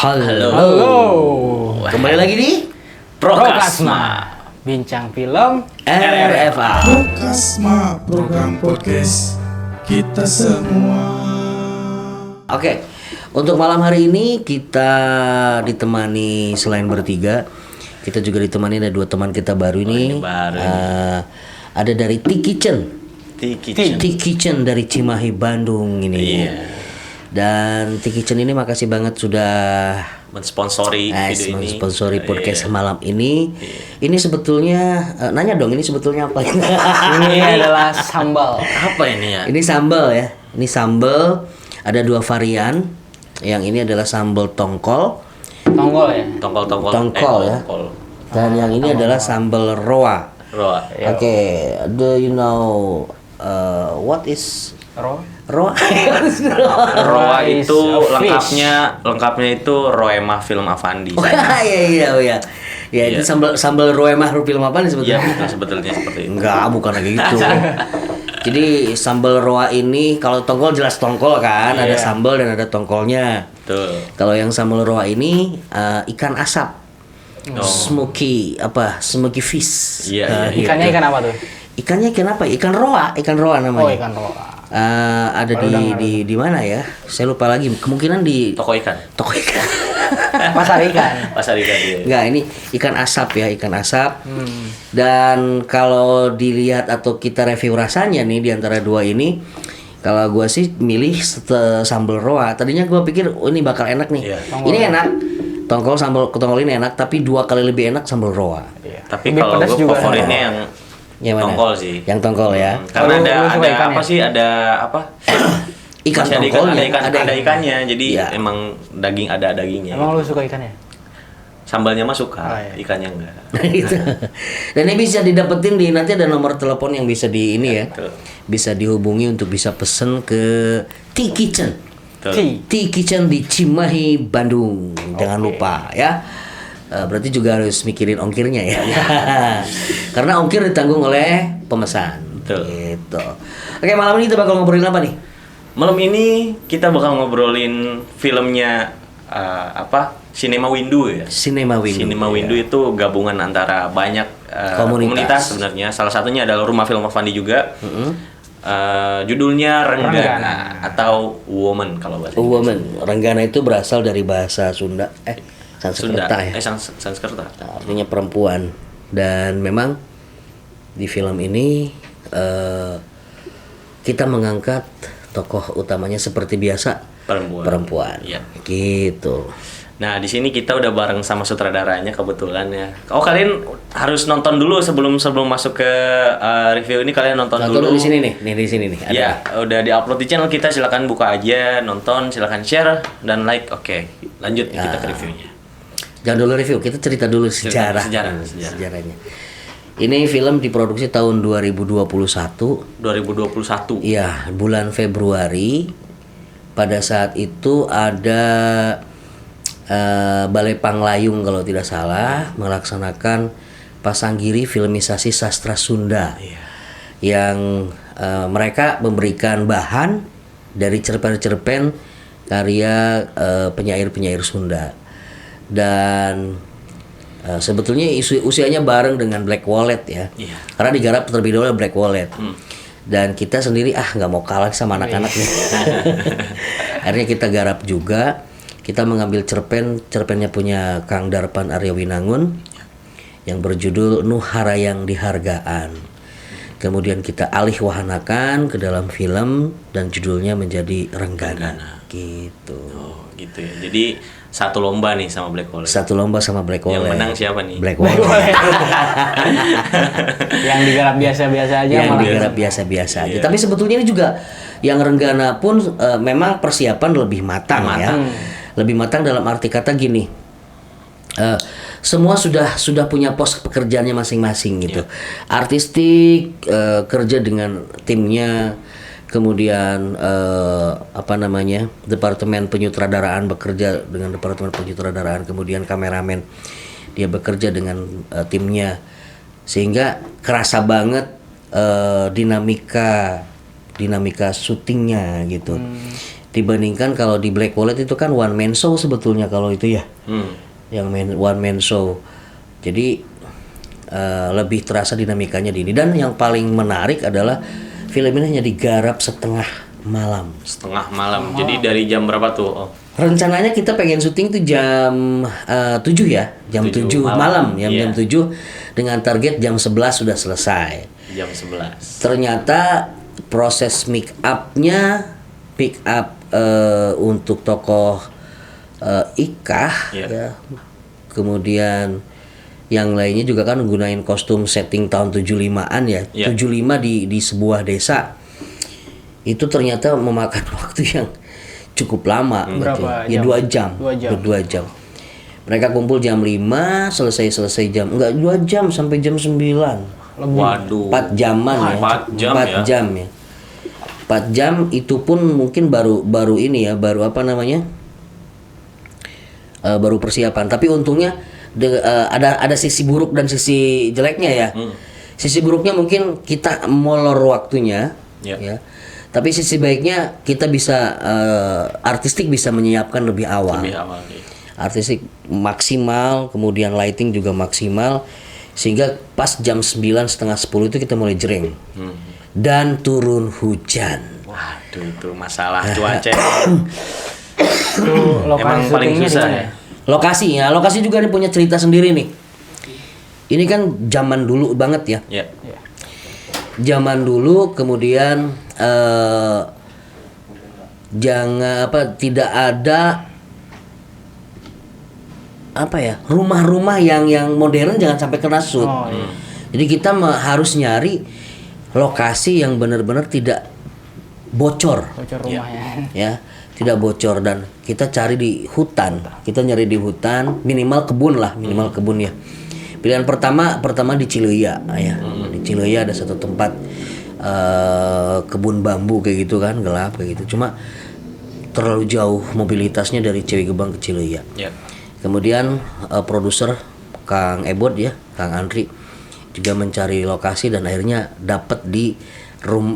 Halo. Halo. Kembali lagi di Prokasma. Bincang film RRFA. Prokasma, program podcast kita semua. Oke, untuk malam hari ini kita ditemani selain bertiga, kita juga ditemani ada dua teman kita baru ini. Ada dari T-Kitchen. T-Kitchen dari Cimahi, Bandung ini. Iya. Dan T-Kitchen ini makasih banget sudah mensponsori video ini. Sponsori podcast malam ini. Ini sebetulnya nanya dong, ini sebetulnya apa? ini adalah sambal. Apa ini ya? Ini sambal ya. Ini sambal ada dua varian. Yang ini adalah sambal tongkol. Tonggol ya. Tongkol ya. Dan yang ini adalah sambal roa. Roa. Oke, do you know what is roa? Roa is itu a fish. lengkapnya itu Roemah Film Avandi. Oh iya. Ya itu sambal roemah film apa nih sebetulnya? Iya, sebetulnya seperti itu. Enggak, bukan lagi gitu. Jadi sambal roa ini kalau tongkol jelas tongkol kan, ada sambal dan ada tongkolnya. Betul. Kalau yang sambal roa ini ikan asap. Oh. Smoky fish. Iya. Ikannya ikan apa tuh? Ikannya ikan apa? Ikan roa namanya. Oh, ikan roa. Ada di mana ya? Saya lupa lagi. Kemungkinan di Toko ikan. Pasar ikan. Pasar ikan dia. Enggak, ini ikan asap ya, ikan asap. Dan kalau dilihat atau kita review rasanya nih di antara dua ini, kalau gua sih milih sambal roa. Tadinya gua pikir ini bakal enak nih. Iya. Ini enak. Sambal tongkol ini enak, tapi 2 kali lebih enak sambal roa. Iya. Tapi Lebih kalau pedas gue juga. favoritnya yang Yang mana? tongkol sih. Yang tongkol ya. Karena Lu ada suka ikannya? apa sih? Ada apa? Ikan Masih tongkolnya. ada ikannya. Jadi Iya. emang ada dagingnya. Emang lu suka ikannya? Sambalnya mah suka, Oh, iya. ikannya enggak. Gitu. Dan ini bisa didapetin nanti ada nomor telepon yang bisa di ini ya. Betul. Bisa dihubungi untuk bisa pesen ke T-Kitchen. Betul. T-Kitchen di Cimahi, Bandung. Jangan lupa ya. Berarti juga harus mikirin ongkirnya ya. Karena ongkir ditanggung oleh pemesan. Betul. Gitu. Oke, malam ini kita bakal ngobrolin apa nih? Malam ini kita bakal ngobrolin filmnya Cinema Windu ya. Cinema Windu. Cinema Windu itu gabungan antara banyak komunitas sebenarnya. Salah satunya adalah Rumah Film Avandi juga. Judulnya Renggana atau Woman kalau bahasa Inggris. Woman. Renggana itu berasal dari bahasa Sunda. Sunda. Sanskerta ya. Sanskerta. Artinya perempuan. Dan memang di film ini kita mengangkat tokoh utamanya seperti biasa perempuan. Iya. Gitu. Nah, di sini kita udah bareng sama sutradaranya kebetulan ya. Oh, kalian harus nonton dulu sebelum masuk ke review ini, kalian nonton dulu. Di sini nih di sini nih. Ada. Ya, udah diupload di channel kita, silakan buka aja, nonton, silakan share dan like. Oke, lanjut kita ke reviewnya. Jangan dulu review, kita cerita dulu sejarahnya. Ini film diproduksi tahun 2021. 2021. Iya, bulan Februari. Pada saat itu ada Balai Panglayung kalau tidak salah melaksanakan pasanggiri filmisasi sastra Sunda. Yang mereka memberikan bahan dari cerpen-cerpen karya penyair-penyair Sunda. Dan sebetulnya usianya bareng dengan Black Wallet ya. Karena digarap terlebih dahulu oleh Black Wallet. Dan kita sendiri nggak mau kalah sama anak-anak nih. Akhirnya kita garap juga. Kita mengambil cerpennya punya Kang Darpan Arya Winangun yang berjudul Nuh Harayang Dihargaan. Kemudian kita alih wahanakan ke dalam film dan judulnya menjadi Renggana. Gitu. Oh, gitu ya. Jadi satu lomba nih sama Black Wallet. Satu lomba sama Black Wallet. Yang menang siapa nih? Black Wallet. Yang digarap biasa-biasa aja. Yang malah. digarap biasa-biasa aja. Tapi sebetulnya ini juga yang Renggana pun memang persiapan lebih matang ya. Lebih matang dalam arti kata gini. Semua sudah punya pos pekerjaannya masing-masing gitu. Artistik kerja dengan timnya. Kemudian departemen penyutradaraan bekerja dengan departemen penyutradaraan, kemudian kameramen dia bekerja dengan timnya, sehingga kerasa banget dinamika syutingnya gitu. Dibandingkan kalau di Black Wallet itu kan one man show sebetulnya kalau itu ya. Yang one man show. Jadi lebih terasa dinamikanya di ini. Dan yang paling menarik adalah film ini hanya digarap setengah malam. Setengah malam. Jadi dari jam berapa tuh? Oh. Rencananya kita pengen syuting tuh jam 7 ya, jam 7 malam, jam 7 dengan target jam 11 sudah selesai. Jam 11. Ternyata proses make up untuk tokoh Ikah ya. Kemudian yang lainnya juga kan gunain kostum setting tahun 75-an ya. 75 di sebuah desa. Itu ternyata memakan waktu yang cukup lama. Berapa ya 2 jam. 2 jam. Mereka kumpul jam 5, selesai jam 2 jam sampai jam 9. Waduh. 4 jaman ya. 4 jam ya. 4 jam itu pun mungkin baru ini ya, baru apa namanya? Baru persiapan. Tapi untungnya ada sisi buruk dan sisi jeleknya ya. Sisi buruknya mungkin kita molor waktunya ya. Tapi sisi baiknya kita bisa artistik bisa menyiapkan lebih awal. Artistik maksimal, kemudian lighting juga maksimal, sehingga pas jam 9 setengah 10 itu kita mulai jreng. Dan turun hujan. Waduh, itu masalah cuaca. Itu lokasi Emang paling syutingnya susah di mana ya? Lokasi juga nih punya cerita sendiri nih. Ini kan zaman dulu banget ya. Zaman dulu, kemudian tidak ada rumah-rumah yang modern, jangan sampai kena shoot. Jadi kita harus nyari lokasi yang benar-benar tidak bocor rumahnya. ya, tidak bocor, dan kita cari di hutan. Kita nyari di hutan, minimal kebun ya. Pilihan pertama di Cileya ya. Di Cileya ada satu tempat kebun bambu kayak gitu kan, gelap kayak gitu. Cuma terlalu jauh mobilitasnya dari Cilegebang ke Cileya. Kemudian produser Kang Ebot ya, Kang Andri juga mencari lokasi dan akhirnya dapat di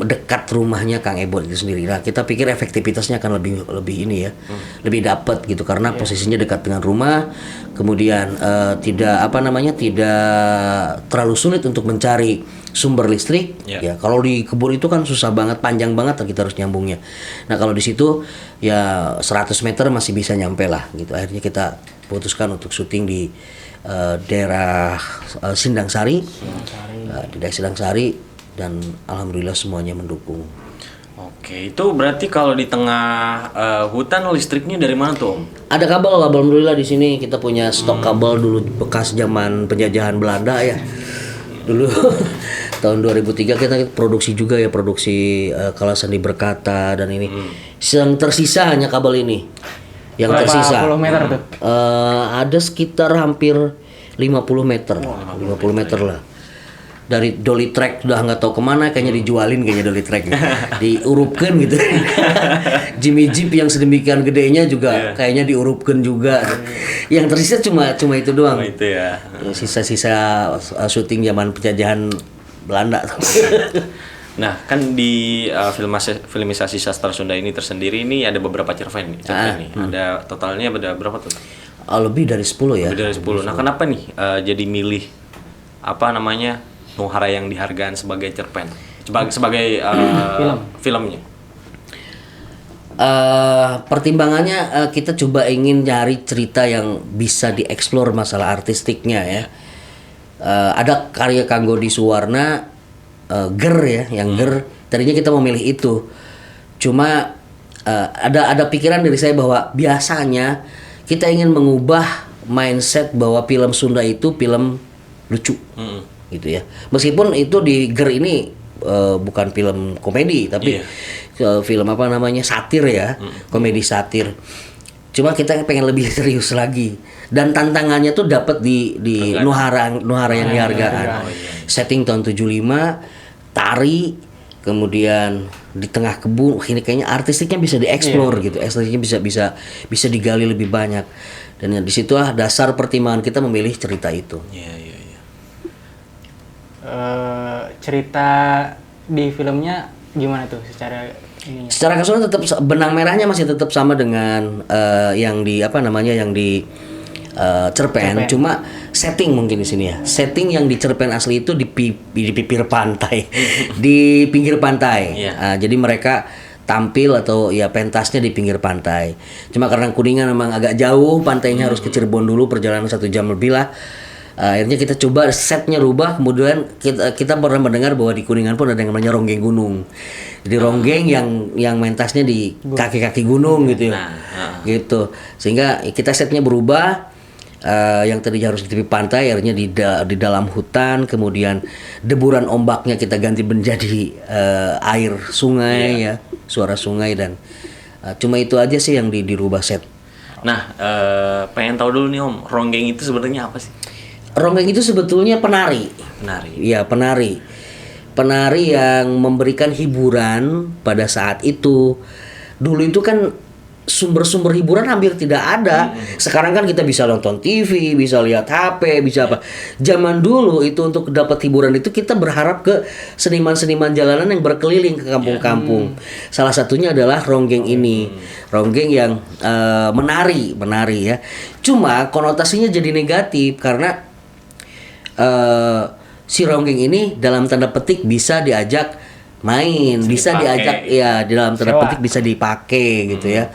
dekat rumahnya Kang Ebot itu sendiri. Nah, kita pikir efektivitasnya akan lebih ini ya, lebih dapat gitu karena posisinya dekat dengan rumah. Kemudian tidak terlalu sulit untuk mencari sumber listrik. Ya, kalau di kebun itu kan susah banget, panjang banget kita harus nyambungnya. Nah, kalau di situ ya 100 meter masih bisa nyampe lah gitu. Akhirnya kita putuskan untuk syuting di daerah Sindang Sari. Di daerah Sindang Sari, dan alhamdulillah semuanya mendukung. Oke, itu berarti kalau di tengah hutan listriknya dari mana tuh, Om? Ada kabel, alhamdulillah di sini kita punya stok kabel dulu bekas zaman penjajahan Belanda ya. Dulu tahun 2003 kita produksi juga ya, Kala Sandi Berkata dan ini. Yang tersisa hanya kabel ini. Yang tersisa. Berapa puluh meter tuh? Ada sekitar hampir 50 meter. 50 meter lah. Dari dolly track udah nggak tahu kemana, kayaknya dijualin kayaknya dolly track diurupkan gitu. Jimmy Jeep yang sedemikian gedenya juga kayaknya diurupkan juga. Yang tersisa cuma itu doang. Itu ya. Sisa-sisa syuting zaman penjajahan Belanda. Nah, kan di filmisasi sastra Sunda ini tersendiri ini ada beberapa cerpen nih. Ada totalnya ada berapa tuh? Lebih dari 10 ya. Lebih dari 10. Nah, kenapa nih jadi milih Nung Harayang dihargaan sebagai cerpen, sebagai filmnya? Pertimbangannya kita coba ingin nyari cerita yang bisa dieksplor masalah artistiknya ya. Ada karya Kang Godi Suwarna, Ger ya, yang Ger. Tadinya kita memilih itu, cuma ada pikiran dari saya bahwa biasanya kita ingin mengubah mindset bahwa film Sunda itu film lucu. Gitu ya. Meskipun itu di Ger ini bukan film komedi tapi film satir ya, komedi satir. Cuma kita pengen lebih serius lagi, dan tantangannya tuh dapat di Nuhara yang dihargaan. Setting tahun 75, tari, kemudian di tengah kebun. Ini kayaknya artistiknya bisa dieksplor gitu. Artistiknya bisa digali lebih banyak. Dan di situlah dasar pertimbangan kita memilih cerita itu. Cerita di filmnya gimana tuh secara Secara keseluruhan tetap benang merahnya masih tetap sama dengan yang di apa namanya yang di cerpen, cuma setting mungkin di sini ya. Setting yang di cerpen asli itu di pinggir pantai, di pinggir pantai. Jadi mereka tampil atau ya pentasnya di pinggir pantai. Cuma karena Kuningan memang agak jauh, pantainya harus ke Cirebon dulu, perjalanan 1 jam lebih lah. Akhirnya kita coba setnya rubah, kemudian kita pernah mendengar bahwa di Kuningan pun ada yang namanya ronggeng gunung. Jadi ronggeng yang mentasnya di kaki-kaki gunung gitu ya. Gitu. Sehingga kita setnya berubah. Yang tadi harus di tepi pantai akhirnya di dalam hutan, kemudian deburan ombaknya kita ganti menjadi air sungai ya, suara sungai, dan cuma itu aja sih yang dirubah set. Nah, pengen tahu dulu nih Om, ronggeng itu sebenarnya apa sih? Ronggeng itu sebetulnya penari. Iya, penari. Penari yang memberikan hiburan pada saat itu. Dulu itu kan sumber-sumber hiburan hampir tidak ada. Sekarang kan kita bisa nonton TV, bisa lihat HP, bisa apa. Zaman dulu itu untuk dapat hiburan itu kita berharap ke seniman-seniman jalanan yang berkeliling ke kampung-kampung. Salah satunya adalah ronggeng ini. Ronggeng yang menari ya. Cuma konotasinya jadi negatif karena si ronggeng ini dalam tanda petik bisa diajak main, bisa diajak ya dalam tanda petik bisa dipakai gitu ya.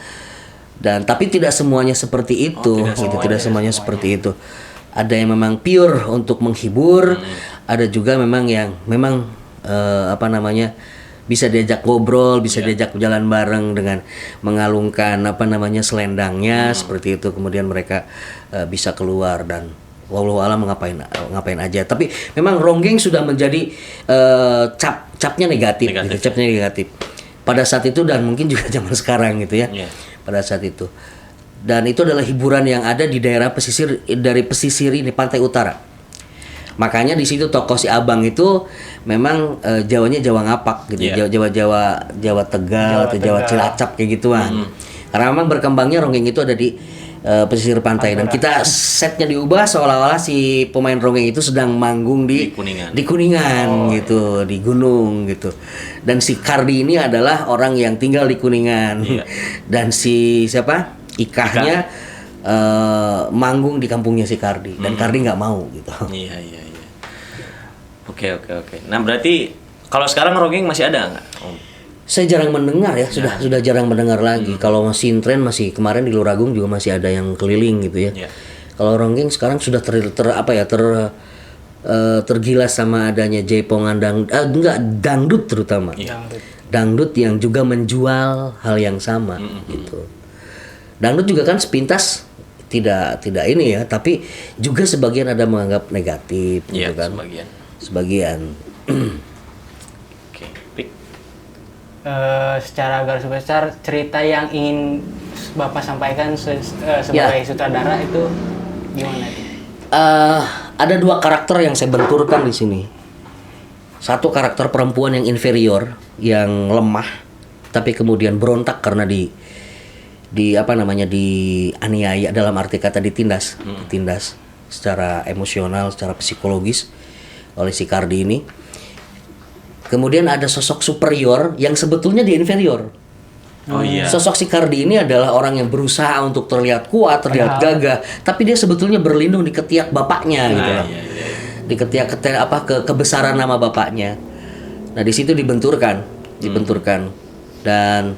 Dan tapi tidak semuanya seperti itu, tidak semuanya seperti itu. Ada yang memang pure untuk menghibur, ada juga memang yang memang bisa diajak ngobrol, bisa diajak jalan bareng dengan mengalungkan selendangnya seperti itu. Kemudian mereka bisa keluar dan wallahu alam ngapain aja. Tapi memang ronggeng sudah menjadi capnya negatif. Gitu, capnya negatif pada saat itu dan mungkin juga zaman sekarang gitu ya. Pada saat itu. Dan itu adalah hiburan yang ada di daerah pesisir ini pantai utara. Makanya di situ toko si Abang itu memang Jawanya Jawa ngapak gitu. Jawa Tegal atau Jawa Cilacap kayak gituan. Karena memang berkembangnya ronggeng itu ada di pesisir pantai, dan kita setnya diubah seolah-olah si pemain ronggeng itu sedang manggung di Kuningan gitu, di gunung gitu. Dan si Kardi ini adalah orang yang tinggal di Kuningan. Dan si Ikahnya manggung di kampungnya si Kardi, dan Kardi nggak mau gitu. Iya. Oke. Nah berarti kalau sekarang ronggeng masih ada nggak? Saya jarang mendengar ya, sudah jarang mendengar lagi. Kalau masih tren, masih kemarin di Luragung juga masih ada yang keliling gitu ya. Kalau ronggeng sekarang sudah tergilas sama adanya jaipongan dangdut terutama. Dangdut yang juga menjual hal yang sama gitu. Dangdut juga kan sepintas tidak ini ya, tapi juga sebagian ada menganggap negatif gitu kan. Sebagian. Secara garis besar cerita yang ingin Bapak sampaikan sebagai sutradara itu gimana itu? Ada 2 karakter yang saya benturkan di sini. Satu karakter perempuan yang inferior, yang lemah, tapi kemudian berontak karena dianiaya, dalam arti kata ditindas secara emosional, secara psikologis oleh si Kardi ini. Kemudian ada sosok superior yang sebetulnya dia inferior. Sosok si Kardi ini adalah orang yang berusaha untuk terlihat kuat, terlihat gagah, tapi dia sebetulnya berlindung di ketiak bapaknya gitu loh. Di ketiak kebesaran nama bapaknya. Nah, di situ dibenturkan. Dan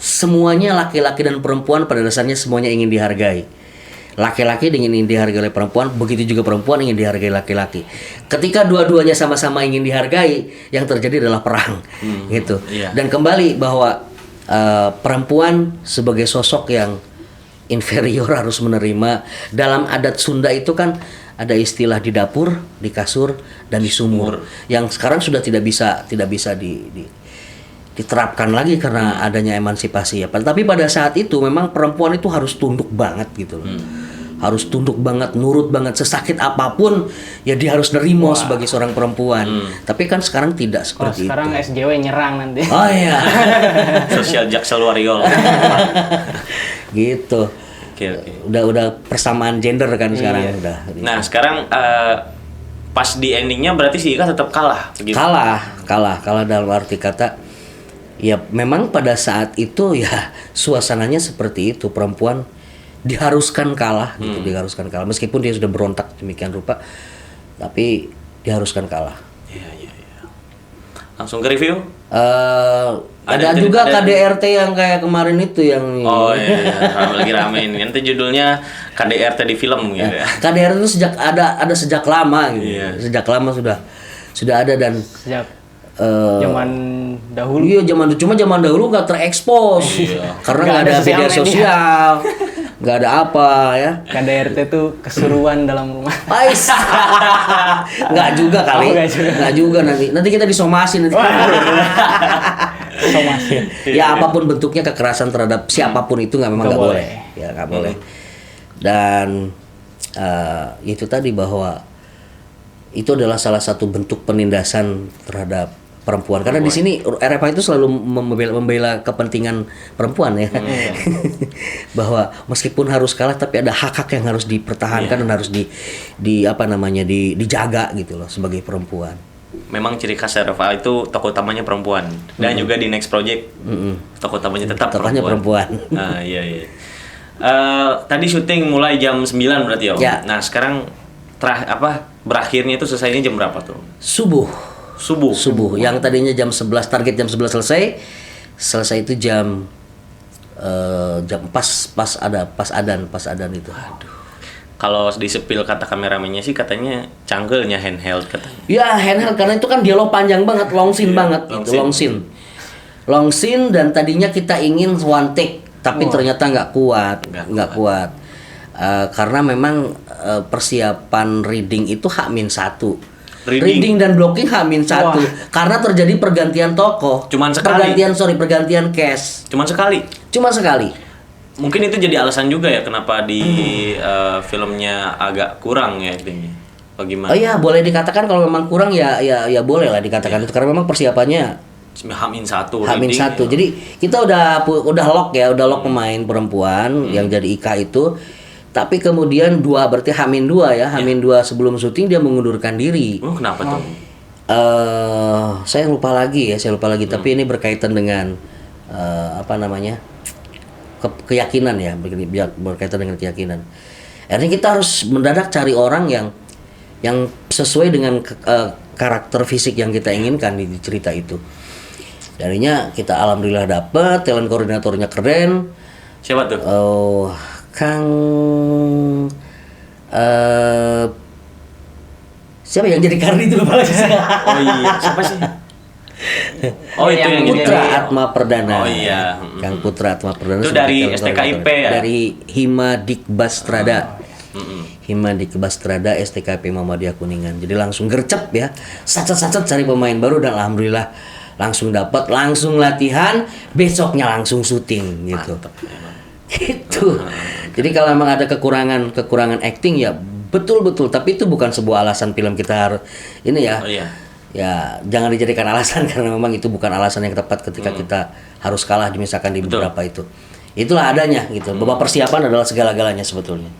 semuanya laki-laki dan perempuan pada dasarnya semuanya ingin dihargai. Laki-laki ingin dihargai oleh perempuan, begitu juga perempuan ingin dihargai laki-laki. Ketika dua-duanya sama-sama ingin dihargai, yang terjadi adalah perang, gitu. Dan kembali bahwa perempuan sebagai sosok yang inferior harus menerima. Dalam adat Sunda itu kan ada istilah di dapur, di kasur, dan di sumur, yang sekarang sudah tidak bisa diterapkan lagi karena adanya emansipasi ya. Tapi pada saat itu memang perempuan itu harus tunduk banget gitu loh. Harus tunduk banget, nurut banget, sesakit apapun ya dia harus nerimo sebagai seorang perempuan. Tapi kan sekarang tidak seperti sekarang itu. SJW nyerang nanti. Oh iya. Sosial Jaksel Warrior. Gitu. Oke. Udah persamaan gender kan sekarang udah. Nah, sekarang pas di endingnya berarti si Ika tetap kalah begitu. Kalah dalam arti kata Ya memang pada saat itu ya suasananya seperti itu, perempuan diharuskan kalah gitu, diharuskan kalah meskipun dia sudah berontak demikian rupa, tapi diharuskan kalah. Iya. Langsung ke review? Ada juga KDRT yang kayak kemarin itu yang Oh iya. Lagi rame ini. Nanti judulnya KDRT di film gitu ya. KDRT itu sejak lama gitu. Iya. Sejak lama sudah ada dan Sejak zaman dahulu. iya cuma zaman dahulu nggak terekspos karena nggak ada media sosial, nggak ada apa ya. KDRT itu kesuruan dalam rumah. Ais. Nggak juga kali. Oh, nggak Nggak juga nanti kita disomasin nanti. Somasi. Ya apapun bentuknya kekerasan terhadap siapapun itu memang nggak boleh. Ya nggak boleh. Dan itu tadi bahwa itu adalah salah satu bentuk penindasan terhadap perempuan karena di sini RFA itu selalu membela kepentingan perempuan ya. Bahwa meskipun harus kalah tapi ada hak-hak yang harus dipertahankan dan harus dijaga gitu loh sebagai perempuan. Memang ciri khas RFA itu tokoh utamanya perempuan dan juga di next project tokoh utamanya tetap perempuan. Iya. Tadi syuting mulai jam 9 berarti ya. Ya. Nah, sekarang berakhirnya itu selesainya jam berapa tuh? Subuh. Yang tadinya jam 11, target jam 11 selesai itu jam pas adan itu. Aduh. Kalau disepil kata kameramennya sih katanya canggulnya handheld katanya. Ya handheld karena itu kan dialog panjang banget, long scene banget itu, long scene dan tadinya kita ingin one take tapi ternyata nggak kuat. Karena memang persiapan reading itu H-1. Reading dan blocking H-1 karena terjadi pergantian tokoh. Cuman sekali. Pergantian cast. Cuma sekali. Mungkin itu jadi alasan juga ya kenapa di filmnya agak kurang ya actingnya. Bagaimana? Oh iya, boleh dikatakan kalau memang kurang ya boleh lah dikatakan itu karena memang persiapannya H-1. Jadi kita udah lock pemain perempuan yang jadi Ika itu. Tapi kemudian berarti H-2 ya, H-2 sebelum syuting dia mengundurkan diri. Oh, kenapa tuh? Saya lupa lagi. Tapi ini berkaitan dengan keyakinan ya, berkaitan dengan keyakinan. Akhirnya kita harus mendadak cari orang yang sesuai dengan karakter fisik yang kita inginkan di cerita itu. Darinya kita alhamdulillah dapet, talent koordinatornya keren. Siapa tuh? Kang siapa yang jadi Kardi itu lupa lagi. Oh iya, siapa sih? Oh itu yang Putra jadi Atma Perdana. Oh iya. Kang Putra Atma Perdana. Itu dari STKIP ya? Dari Hima Dikbastrada. Hima Dikbastrada STKIP Muhammadiyah Kuningan. Jadi langsung gercep ya. Sacet cari pemain baru dan alhamdulillah langsung dapat, langsung latihan, besoknya langsung syuting gitu. Mantap, Gitu. Jadi kalau memang ada kekurangan acting ya betul, tapi itu bukan sebuah alasan film kita harus ini ya. Oh, iya. Ya jangan dijadikan alasan karena memang itu bukan alasan yang tepat ketika kita harus kalah misalkan di beberapa itu. Itulah adanya gitu. Bahwa persiapan adalah segala-galanya sebetulnya.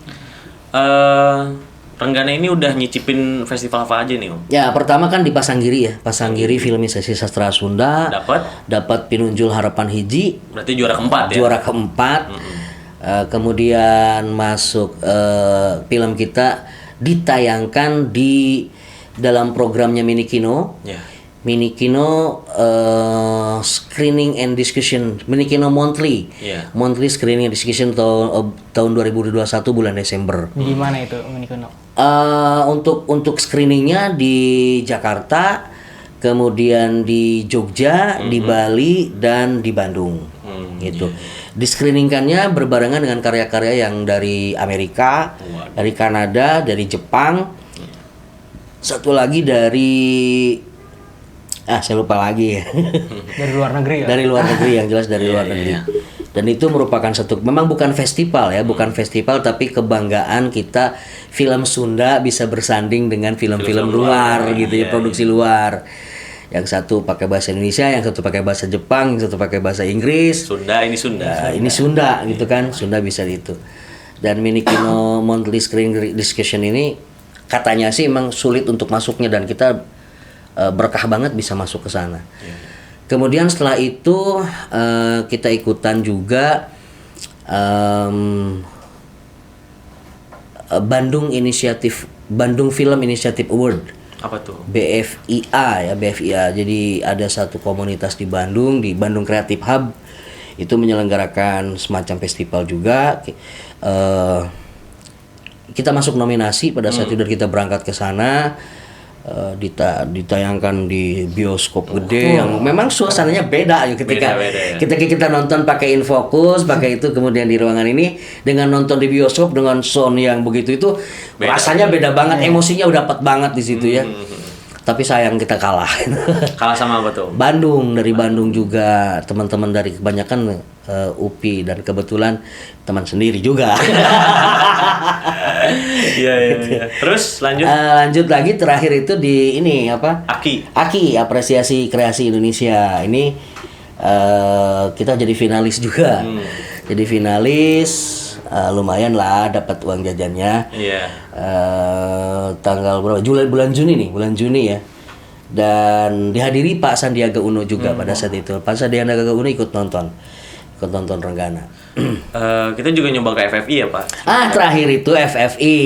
Renggana ini udah nyicipin festival apa aja nih, Om? Ya, pertama kan di Pasanggiri ya. Pasanggiri Filmisasi Sastra Sunda. Dapat Pinunjul Harapan Hiji. Berarti juara keempat ya? Juara keempat. Kemudian masuk film kita ditayangkan di dalam programnya Mini Kino. Yeah. Mini Kino screening and discussion, Mini Kino monthly. Yeah. Monthly screening and discussion tahun 2021 bulan Desember. Di mana itu Mini Kino? Untuk screeningnya di Jakarta, kemudian di Jogja, di Bali dan di Bandung. Gitu. Discreeningkannya berbarengan dengan karya-karya yang dari Amerika, dari Kanada, dari Jepang. Satu lagi dari saya lupa lagi ya. Dari luar negeri ya? Dari luar negeri, yang jelas dari luar negeri. Dan itu merupakan memang bukan festival ya, bukan festival tapi kebanggaan kita film Sunda bisa bersanding dengan film-film luar gitu ya, produksi luar. Yang satu pakai bahasa Indonesia, yang satu pakai bahasa Jepang, yang satu pakai bahasa Inggris. Ini Sunda. Ini Sunda gitu kan, Sunda bisa itu. Dan Mini Kino Monthly Screen Discussion ini katanya sih emang sulit untuk masuknya dan kita berkah banget bisa masuk ke sana. Kemudian setelah itu kita ikutan juga Bandung Film Initiative Award. Apa tuh? BFIA ya, BFIA. Jadi ada satu komunitas di Bandung Creative Hub itu menyelenggarakan semacam festival juga. Kita masuk nominasi pada saat itu dan kita berangkat ke sana. Ditayangkan di bioskop gede yang memang suasananya beda ya ketika kita nonton pakai infocus, pakai itu kemudian di ruangan ini dengan nonton di bioskop dengan sound yang begitu itu beda. Rasanya beda banget, emosinya udah dapat banget di situ ya. Tapi sayang kita kalah. Kalah sama apa tuh? Dari Bandung juga, teman-teman dari kebanyakan UPI dan kebetulan teman sendiri juga. Iya. Terus lanjut? Lanjut lagi terakhir itu di ini apa? Aki Apresiasi Kreasi Indonesia. Ini kita jadi finalis juga. Jadi finalis lumayan lah dapat uang jajannya. Iya. Tanggal berapa? Bulan Juni ya. Dan dihadiri Pak Sandiaga Uno juga pada saat itu. Pak Sandiaga Uno ikut nonton Renggana. Kita juga nyoba ke FFI ya Pak? Terakhir itu FFI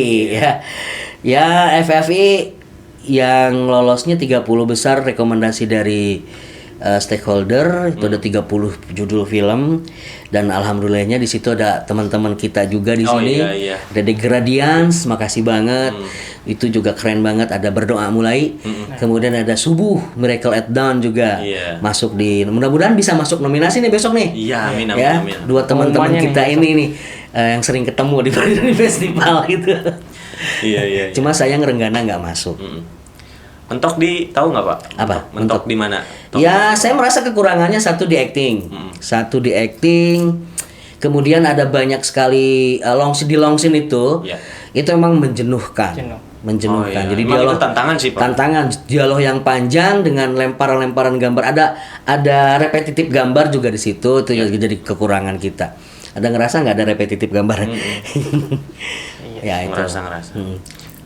ya FFI yang lolosnya 30 besar rekomendasi dari stakeholder. Itu ada 30 judul film dan alhamdulillahnya di situ ada teman-teman kita juga di sini. Iya. Ada The Gradians, makasih banget. Itu juga keren banget. Ada Berdoa Mulai. Kemudian ada Subuh, Miracle at Dawn juga masuk di. Mudah-mudahan bisa masuk nominasi nih besok nih. Iya, amin. Dua teman-teman kita ini yang sering ketemu di festival gitu. Iya. Cuma sayang Renggana nggak masuk. Mentok tahu nggak Pak? Apa? Mentok di mana? Ya, saya merasa kekurangannya satu di acting. Kemudian ada banyak sekali longsin itu. Itu memang menjenuhkan. Jadi dialog itu tantangan sih Pak. Dialog yang panjang dengan lemparan-lemparan gambar. Ada repetitif gambar juga di situ. Itu jadi kekurangan kita. Ada ngerasa nggak ada repetitif gambar? Ya itu. Ngerasa.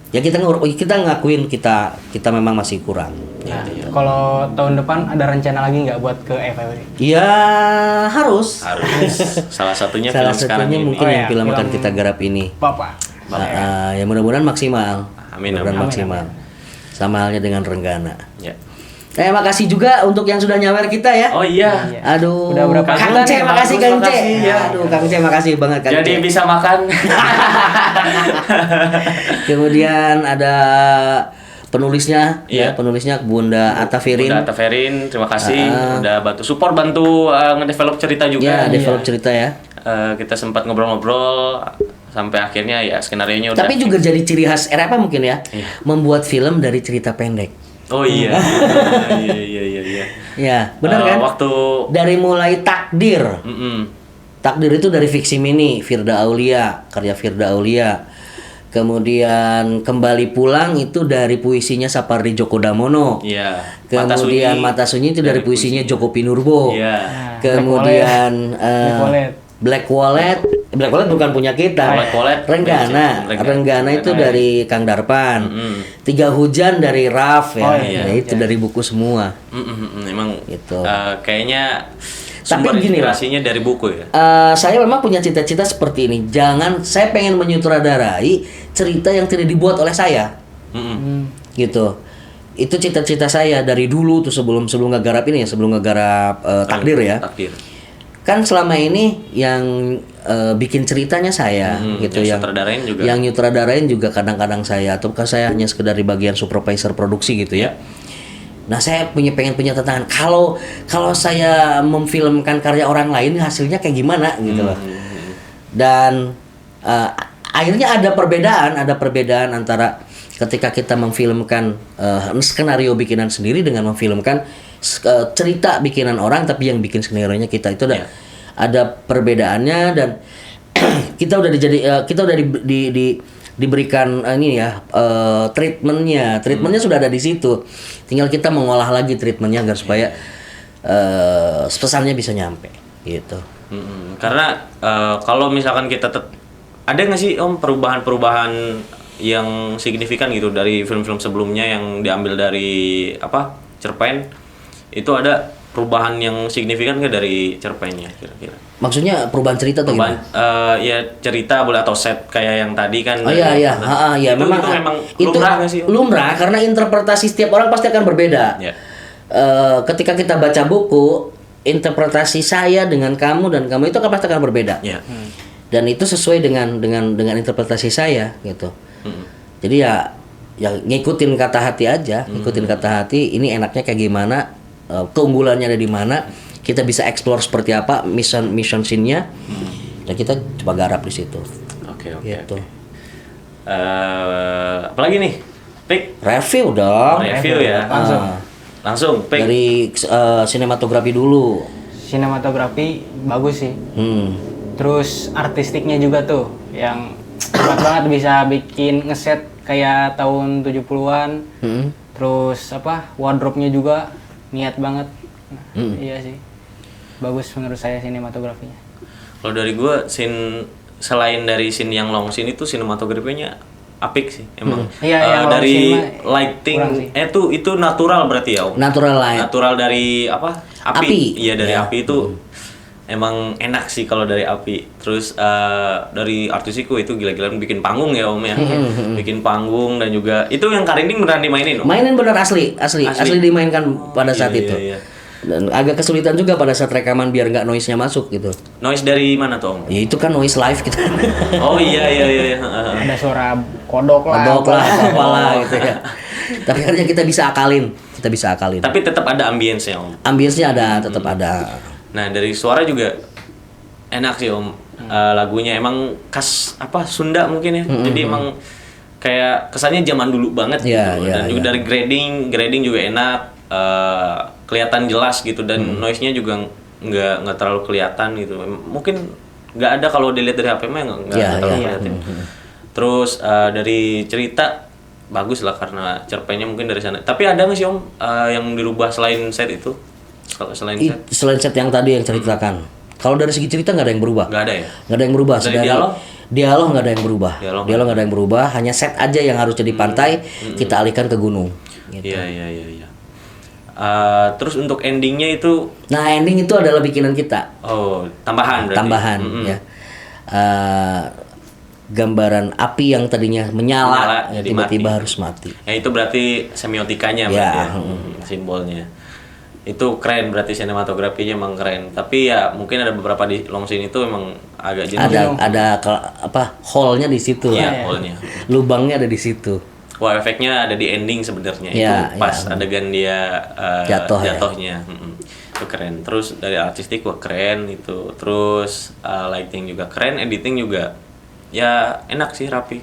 Ya kita ngakuin kita memang masih kurang. Kalau tahun depan ada rencana lagi nggak buat ke FFI? Iya harus. Salah satunya Salah film sekarang satunya ini. mungkin yang film akan kita garap ini. Bapak. Ya mudah-mudahan maksimal. Amin. Maksimal. Sama halnya dengan Renggana. Ya. Terima kasih juga untuk yang sudah nyawer kita ya. Oh iya. Aduh. Udah berapa Kang bulan C, nih? makasih Kang C. Ya. Aduh, Kang C, makasih banget Kang Jadi C. bisa makan. Kemudian ada penulisnya penulisnya Bunda Atafirin. Terima kasih udah bantu ngedevelop cerita juga. Ya, develop cerita ya. Kita sempat ngobrol-ngobrol sampai akhirnya ya skenarionya udah. Tapi juga jadi ciri khas era apa mungkin ya? Membuat film dari cerita pendek. Oh iya. Iya. Ya, benar kan? Waktu dari mulai Takdir. Takdir itu dari fiksi mini karya Firda Aulia. Kemudian Kembali Pulang itu dari puisinya Sapardi Djoko Damono. Iya. Kemudian Mata Sunyi itu dari puisinya Joko Pinurbo. Iya. Kemudian Black Wallet bukan punya kita. Black Wallet. Renggana itu dari Kang Darpan. Tiga Hujan dari Raf ya. Itu dari buku semua. Emang gitu. Kayaknya tapi sumber gini lah, inspirasinya dari buku ya. Saya memang punya cita-cita seperti ini. Saya pengen menyutradarai cerita yang tidak dibuat oleh saya. Gitu. Itu cita-cita saya dari dulu tuh sebelum ngegarap ini ya, sebelum ngegarap Takdir ya. Takdir. Kan selama ini yang bikin ceritanya saya gitu, yang nyutradarain juga kadang-kadang saya, ataukah saya hanya sekedar di bagian supervisor produksi gitu ya. Nah, saya pengen punya tantangan. Kalau saya memfilmkan karya orang lain hasilnya kayak gimana gitu loh. Dan akhirnya ada perbedaan antara ketika kita memfilmkan skenario bikinan sendiri dengan memfilmkan cerita bikinan orang tapi yang bikin skenarionya kita. Itu ada perbedaannya dan kita udah diberikan treatmentnya sudah ada di situ. Tinggal kita mengolah lagi treatmentnya agar supaya pesannya bisa nyampe gitu. Karena kalau misalkan kita ada nggak sih Om perubahan-perubahan yang signifikan gitu dari film-film sebelumnya yang diambil dari Cerpen itu ada perubahan yang signifikan nggak dari cerpennya kira-kira? Maksudnya perubahan cerita atau Perubahan, gimana? ya cerita boleh atau set kayak yang tadi kan. Oh iya iya, ya itu, memang itu memang itu lumrah nggak sih? lumrah karena interpretasi setiap orang pasti akan berbeda. Ya. Ketika kita baca buku, interpretasi saya dengan kamu dan kamu itu pasti akan berbeda. Ya. Dan itu sesuai dengan interpretasi saya gitu. Jadi ya ngikutin kata hati aja, ngikutin kata hati. Ini enaknya kayak gimana, keunggulannya ada di mana, kita bisa explore seperti apa mission scene-nya, dan kita coba garap di situ. Oke. Gitu. Apalagi nih, Pik? Review dong. Review ya. Langsung, Pik. Dari sinematografi dulu. Sinematografi bagus sih. Terus artistiknya juga tuh yang hebat banget, bisa bikin ngeset kayak tahun 70-an. Terus wardrobe-nya juga niat banget. Iya sih. Bagus menurut saya sinematografinya. Kalau dari gue selain dari scene yang long scene itu sinematografinya apik sih emang. Iya, dari lighting itu natural berarti ya, Om. Natural light. Natural dari api. Iya, dari Ya. api itu emang enak sih kalau dari api. Terus dari artisiku itu gila-gilaan bikin panggung ya, Om ya. Bikin panggung dan juga itu yang Karinding beneran dimainin, Om. Mainin bener asli dimainkan pada saat Iya, itu. iya. Dan agak kesulitan juga pada saat rekaman biar nggak noise-nya masuk gitu. Noise dari mana tuh, Om? Ya itu kan noise live kita. Oh iya. ada suara kodok lah. Kodok lah, apalah gitu ya. Tapi akhirnya kita bisa akalin. Tapi tetap ada ambience-nya, Om. Ambience-nya ada, tetap ada. Nah, dari suara juga enak sih, Om. Lagunya emang khas Sunda mungkin ya. Jadi emang kayak kesannya zaman dulu banget gitu. Dan juga dari grading juga enak. Kelihatan jelas gitu dan noise-nya juga nggak terlalu kelihatan gitu. Mungkin nggak ada kalau dilihat dari HP mah nggak terlalu kelihatan. Terus dari cerita bagus lah karena cerpennya mungkin dari sana. Tapi ada nggak sih, Om, yang dirubah selain set itu? Selain set yang tadi yang ceritakan. Kalau dari segi cerita nggak ada yang berubah. Nggak ada ya? Nggak ada yang berubah. Dari dialog? Dialog nggak ada yang berubah. Dialog nggak ada yang berubah. Hanya set aja yang harus jadi pantai, kita alihkan ke gunung. Gitu. Iya. Terus untuk endingnya itu? Nah, ending itu adalah bikinan kita. Oh, tambahan berarti? Tambahan, ya. Gambaran api yang tadinya menyala tiba-tiba harus mati. Ya itu berarti semiotikanya berarti ya, simbolnya. Itu keren berarti sinematografinya emang keren. Tapi ya mungkin ada beberapa di long scene itu emang agak jenuh. Ada hole-nya di situ lah. Hole-nya. Lubangnya ada di situ. Wah, efeknya ada di ending sebenarnya. Itu pas adegan dia jatuhnya. Itu keren. Terus dari artistik keren itu. Terus lighting juga keren, editing juga ya enak sih, rapi.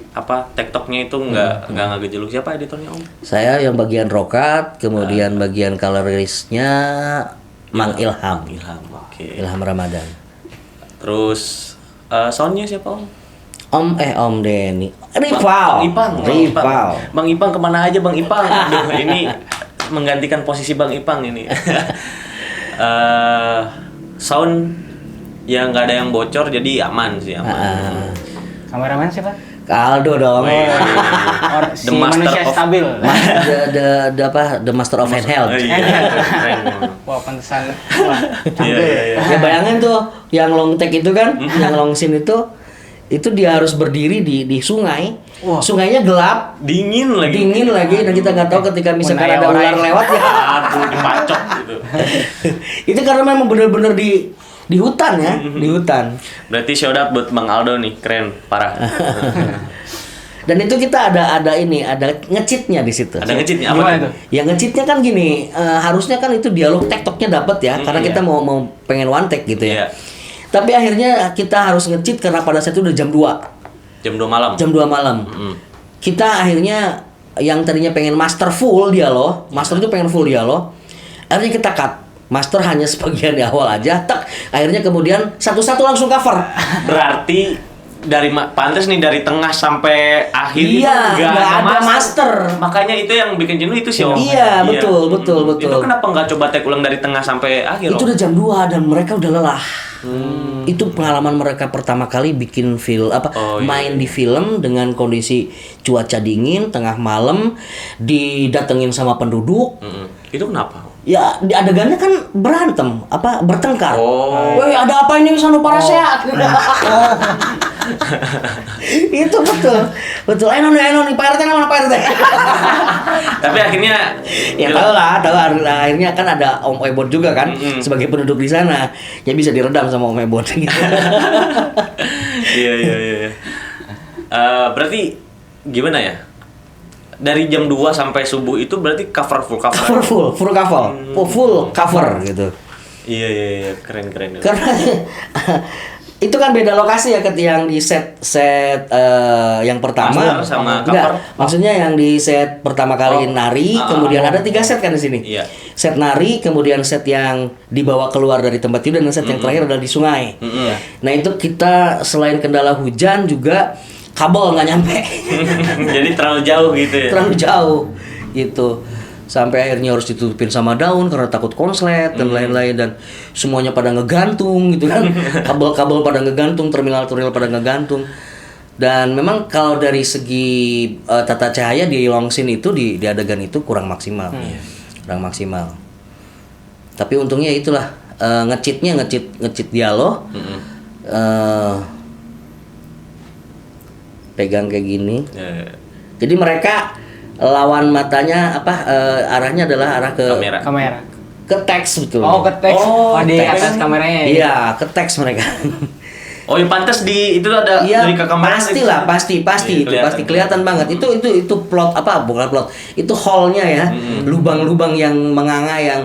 Tektoknya itu nggak ngejejeluk. Siapa editornya, Om? Saya yang bagian rokat, kemudian bagian colorisnya Mang Ilham. Oke. Ilham Ramadan. Terus soundnya siapa, Om? Om Denny. Rival. Bang Ipang kemana aja, Bang Ipang? Aduh, ini menggantikan posisi Bang Ipang ini. Sound ya nggak ada yang bocor, jadi aman sih, aman. Kameramen siapa? Aldo dong. Si manusia stabil. The Master of Handheld. Wah, pantesan. Ya bayangin tuh yang long take itu kan, yang long scene itu dia harus berdiri di sungai. Wah. Sungainya gelap, dingin lagi dan kita nggak tahu ketika misalkan ada ular lewat ya dipacok gitu. Itu karena memang benar-benar di hutan ya, di hutan. Berarti shout out buat Bang Aldo nih, keren parah. Dan itu kita ada nge-cheatnya di situ. Ada nge-cheatnya apa itu? Ya nge-cheatnya kan gini, harusnya kan itu dialog tektoknya dapat ya, karena kita mau pengen one take gitu ya. Tapi akhirnya kita harus nge-cheat karena pada saat itu udah jam 2. Jam 2 malam. Jam 2 malam. Kita akhirnya yang tadinya pengen master full dialog, master itu pengen full dialog. Akhirnya kita cut. Master hanya sebagian di awal aja, akhirnya kemudian satu-satu langsung cover. Berarti pantes nih dari tengah sampai akhir nggak ada master. Makanya itu yang bikin jenuh itu sih, Om. Iya, betul. Itu kenapa nggak coba take ulang dari tengah sampai akhir? Itu udah jam 2 dan mereka udah lelah. Itu pengalaman mereka pertama kali bikin main di film dengan kondisi cuaca dingin, tengah malam, didatengin sama penduduk. Itu kenapa? Ya di adegannya kan berantem, bertengkar. Oh. Woi, ada apa ini Sanu Parasea? Itu betul. Enon nih Pak RT mana Pak RT? Tapi akhirnya Ya tahu akhirnya kan ada Om Ebot juga kan sebagai penduduk di sana. Ya bisa diredam sama Om Ebot gitu. Iya. Berarti gimana ya? Dari jam 2 sampai subuh itu berarti full cover. Full cover gitu. Iya, keren. Karena itu kan beda lokasi ya yang di set yang pertama sama enggak, cover. maksudnya yang di set pertama kali nari, kemudian ada 3 set kan di sini. Iya. Set nari, kemudian set yang dibawa keluar dari tempat tidur, dan set yang terakhir adalah di sungai. Nah itu kita selain kendala hujan juga kabel nggak nyampe. Jadi terlalu jauh gitu ya. Terlalu jauh gitu. Sampai akhirnya harus ditutupin sama daun karena takut konslet dan lain-lain, dan semuanya pada ngegantung gitu kan. Kabel-kabel pada ngegantung, terminal-terminal pada ngegantung. Dan memang kalau dari segi tata cahaya di long scene itu di adegan itu kurang maksimal. Kurang maksimal. Tapi untungnya itulah ngecit dialog. Pegang kayak gini. Jadi mereka lawan matanya arahnya adalah arah ke Kamera. ke teks betul. Oh, ke teks. Di teks. atas kameranya ya. Iya, ke teks mereka. Oh, yang pantas di itu ada Iya, dari ke kamera. pasti itu pasti kelihatan banget. Itu plot bukan plot. Itu hallnya ya. Lubang-lubang yang menganga yang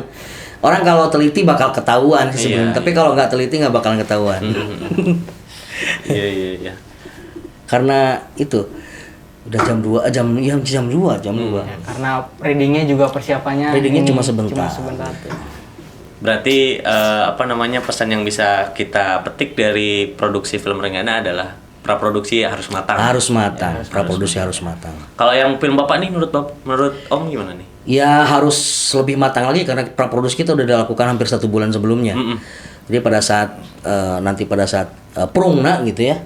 orang kalau teliti bakal ketahuan sih sebenarnya. Tapi kalau nggak teliti nggak bakalan ketahuan. Iya. Karena itu udah jam 2. Ya, karena readingnya juga persiapannya. Readingnya cuma sebentar. Tuh. Berarti pesan yang bisa kita petik dari produksi film Renggana adalah praproduksi harus matang. Harus matang. Praproduksi harus matang. Kalau yang film Bapak nih menurut Om gimana nih? Ya harus lebih matang lagi karena praproduksi kita udah dilakukan hampir 1 bulan sebelumnya. Jadi pada saat prungna gitu ya,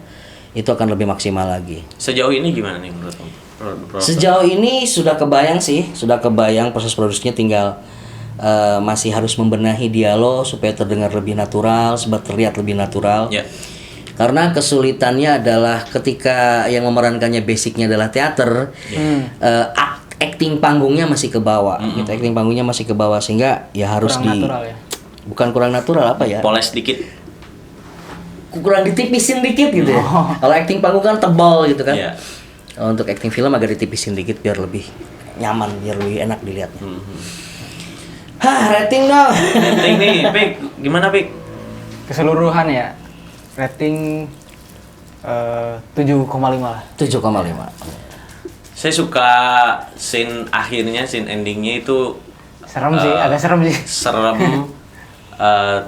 itu akan lebih maksimal lagi. Sejauh ini gimana nih menurut Om? Sejauh ini sudah kebayang proses produksinya, tinggal masih harus membenahi dialog supaya terdengar lebih natural, supaya terlihat lebih natural. Ya. Karena kesulitannya adalah ketika yang memerankannya basicnya adalah teater, acting panggungnya masih ke bawah, gitu. Acting panggungnya masih ke bawah sehingga ya harus natural ya? Bukan kurang natural ya? Poles dikit. Kurang ditipisin dikit gitu ya. Kalau acting panggung kan tebal gitu kan. Yeah. Untuk acting film agak ditipisin dikit biar lebih nyaman, biar lebih enak dilihatnya. Rating dong. Rating nih, Pik. Gimana, Pik? Keseluruhan ya. Rating 7,5 lah. 7,5. Saya suka scene endingnya itu Serem sih, agak serem sih. serem.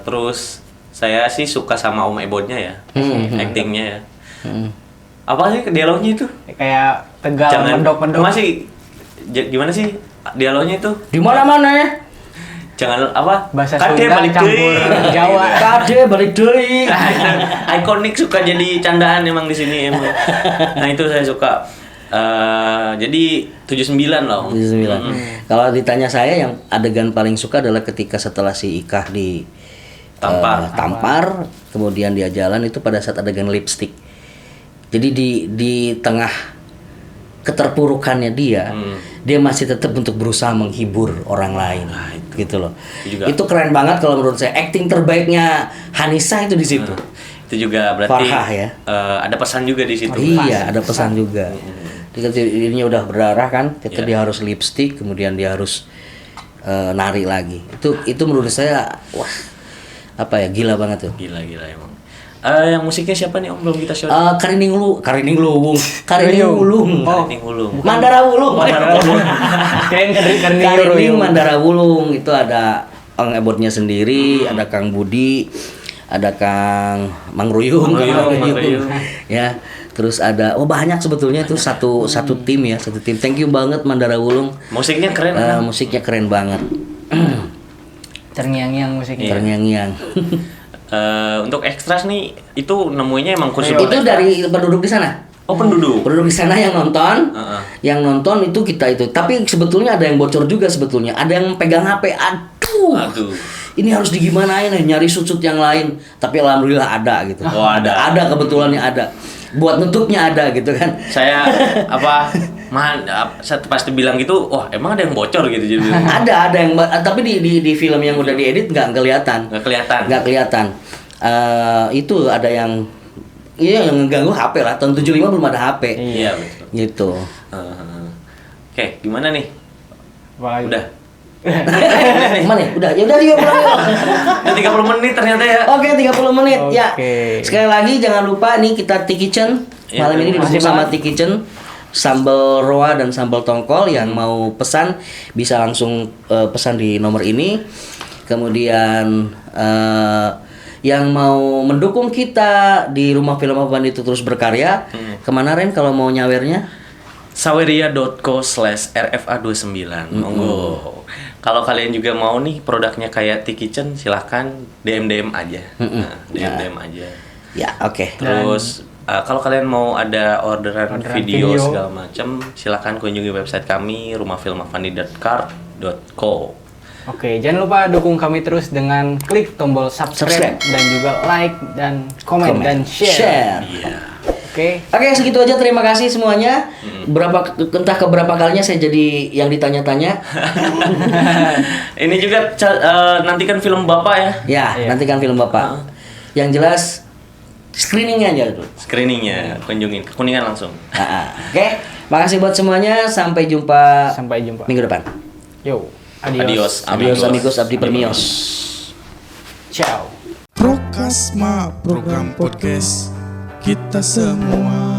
Terus saya sih suka sama Om Ebotnya ya, actingnya ya. Apa sih dialognya itu? Kayak tegal, mendok-mendok. Masih gimana sih dialognya itu? Di mana-mana ya? Jangan bahasa Kade Sunda balik campur deui. Jawa. Kade balik deui. Ikonik suka jadi candaan emang di sini emang. Nah itu saya suka. Jadi 79 loh. 79. Kalau ditanya saya yang adegan paling suka adalah ketika setelah si Ikah tampar, kemudian dia jalan itu pada saat adegan lipstick. Jadi di tengah keterpurukannya dia masih tetap untuk berusaha menghibur orang lain, gitu loh. Itu keren banget kalau menurut saya. Acting terbaiknya Hanisa itu di situ. Itu juga berarti Farhah ya. Ada pesan juga di situ. Iya, ada pesan juga. Ini udah berdarah kan, dia harus lipstick, kemudian dia harus nari lagi. Itu menurut saya gila banget tuh. Gila emang. Yang musiknya siapa nih Om, belum kita show? Karining Ulung. Mandara Wulung. Karining Mandara Wulung itu ada Ang Ebotnya sendiri, ada Kang Budi, ada Kang Mang Ruyung. Ya. Terus ada banyak sebetulnya itu satu tim ya, satu tim. Thank you banget Mandara Wulung. Musiknya keren. Musiknya keren banget. Terngiang-ngiang musiknya. Terngiang-ngiang. Untuk ekstras nih itu nemuinya emang khusus itu dari penduduk di sana. Oh, penduduk di sana yang nonton. Yang nonton itu kita itu. Tapi sebetulnya ada yang bocor juga sebetulnya. Ada yang pegang HP. Aduh. Ini harus digimanain nih, nyari sud-sud yang lain. Tapi alhamdulillah ada gitu. Oh, ada. Ada, kebetulannya ada. Buat nutupnya ada gitu kan. Saya saya pasti bilang gitu, wah emang ada yang bocor gitu jadi. ada yang tapi di film yang udah diedit nggak kelihatan. Nggak kelihatan. Itu ada yang yang mengganggu HP lah. Tahun 75 belum ada HP. Iya betul. Gitu. Oke, gimana nih? Apalagi? Udah. Mana ya? Udah 30 menit ternyata ya. Oke, 30 menit. Ya. Oke. Sekali lagi jangan lupa nih kita T-Kitchen. Malam ini didukung sama T-Kitchen. Sambal roa dan sambal tongkol yang mau pesan bisa langsung pesan di nomor ini. Kemudian yang mau mendukung kita di Rumah Film Afandi itu terus berkarya, kemana Ren kalau mau nyawernya? Saweria.co/rfa29. Monggo. Kalau kalian juga mau nih produknya kayak T-Kitchen, silahkan DM aja. Nah, DM aja. Ya, oke. Terus kalau kalian mau ada orderan video segala macam, silahkan kunjungi website kami rumahfilmafandi.car.co. Oke, jangan lupa dukung kami terus dengan klik tombol subscribe. Dan juga like dan komen dan share. Iya. Oke, segitu aja. Terima kasih semuanya. Entah keberapa kalinya saya jadi yang ditanya-tanya. Ini juga nantikan film Bapak ya. Ya, nantikan film Bapak. Yang jelas screeningnya aja dulu. Screeningnya, kunjungin ke Kuningan langsung. Oke, makasih buat semuanya. Sampai jumpa minggu depan. Yo, adios amigos, abdi permios. Ciao. Prokasma program podcast kita semua.